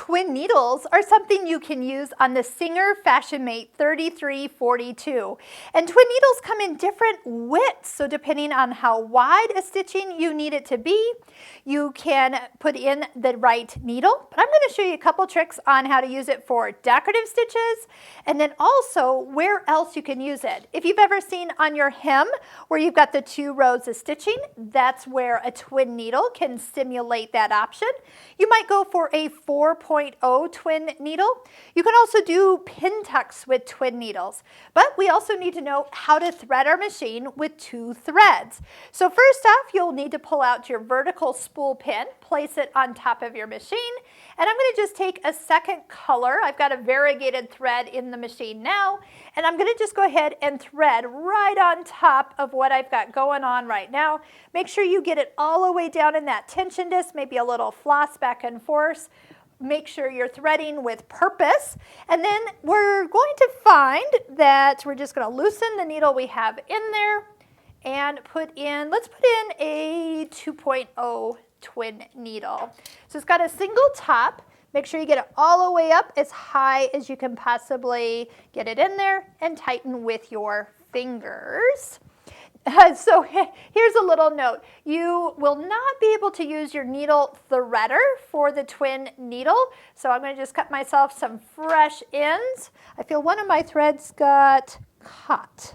twin needles are something you can use on the Singer Fashion Mate 3342. And twin needles come in different widths, so depending on how wide a stitching you need it to be, you can put in the right needle. But I'm going to show you a couple tricks on how to use it for decorative stitches, and then also where else you can use it. If you've ever seen on your hem where you've got the 2 rows of stitching, that's where a twin needle can simulate that option. You might go for a 4.0 twin needle. You can also do pin tucks with twin needles, but we also need to know how to thread our machine with 2 threads. So first off, you'll need to pull out your vertical spool pin, place it on top of your machine, and I'm going to just take a second color. I've got a variegated thread in the machine now, and I'm going to just go ahead and thread right on top of what I've got going on right now. Make sure you get it all the way down in that tension disc, maybe a little floss back and forth. Make sure you're threading with purpose, and then we're going to find that we're just going to loosen the needle we have in there and let's put in a 2.0 twin needle. So it's got a single top. Make sure you get it all the way up as high as you can possibly get it in there, and tighten with your fingers. So here's a little note. You will not be able to use your needle threader for the twin needle. So I'm going to just cut myself some fresh ends. I feel one of my threads got caught.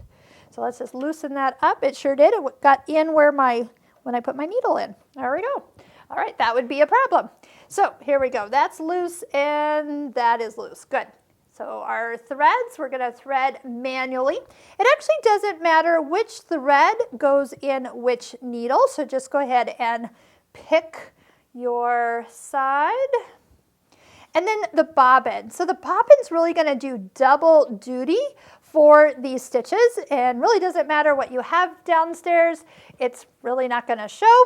So let's just loosen that up. It sure did. It got in when I put my needle in. There we go. All right, that would be a problem. So here we go. That's loose and that is loose. Good. So our threads, we're going to thread manually. It actually doesn't matter which thread goes in which needle, so just go ahead and pick your side. And then the bobbin. So the bobbin's really going to do double duty for these stitches, and really doesn't matter what you have downstairs. It's really not going to show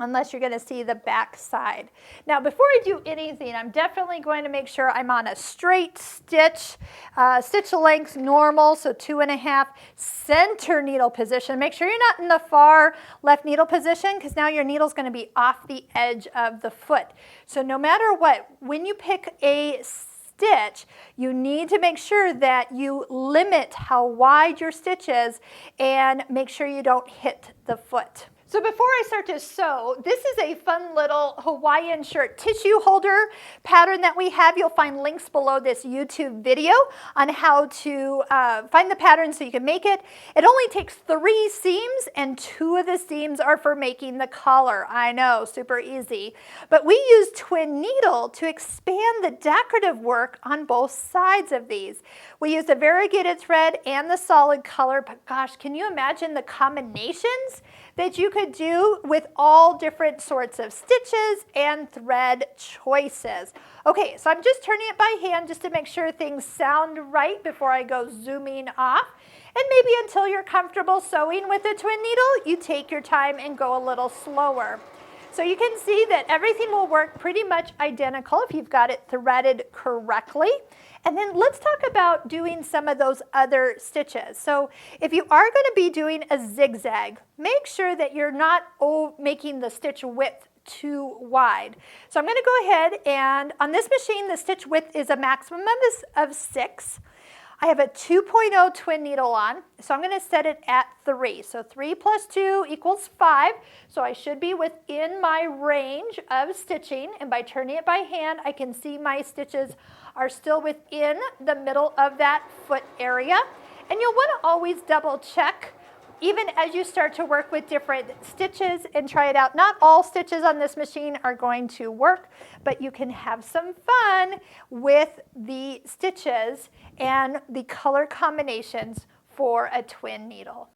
unless you're going to see the back side. Now, before I do anything, I'm definitely going to make sure I'm on a straight stitch, stitch length normal, so 2.5, center needle position. Make sure you're not in the far left needle position, because now your needle's going to be off the edge of the foot. So no matter what, when you pick a stitch, you need to make sure that you limit how wide your stitch is and make sure you don't hit the foot. So before I start to sew, this is a fun little Hawaiian shirt tissue holder pattern that we have. You'll find links below this YouTube video on how to find the pattern so you can make it. It only takes 3 seams, and 2 of the seams are for making the collar. I know, super easy. But we use twin needle to expand the decorative work on both sides of these. We use the variegated thread and the solid color, but gosh, can you imagine the combinations that you could do with all different sorts of stitches and thread choices? Okay, so I'm just turning it by hand just to make sure things sound right before I go zooming off. And maybe until you're comfortable sewing with a twin needle, you take your time and go a little slower. So you can see that everything will work pretty much identical if you've got it threaded correctly. And then let's talk about doing some of those other stitches. So if you are going to be doing a zigzag, make sure that you're not making the stitch width too wide. So I'm going to go ahead, and on this machine, the stitch width is a maximum of 6. I have a 2.0 twin needle on, so I'm going to set it at 3. So 3 plus 2 equals 5. So I should be within my range of stitching, and by turning it by hand, I can see my stitches are still within the middle of that foot area. And you'll want to always double check even as you start to work with different stitches and try it out. Not all stitches on this machine are going to work, but you can have some fun with the stitches and the color combinations for a twin needle.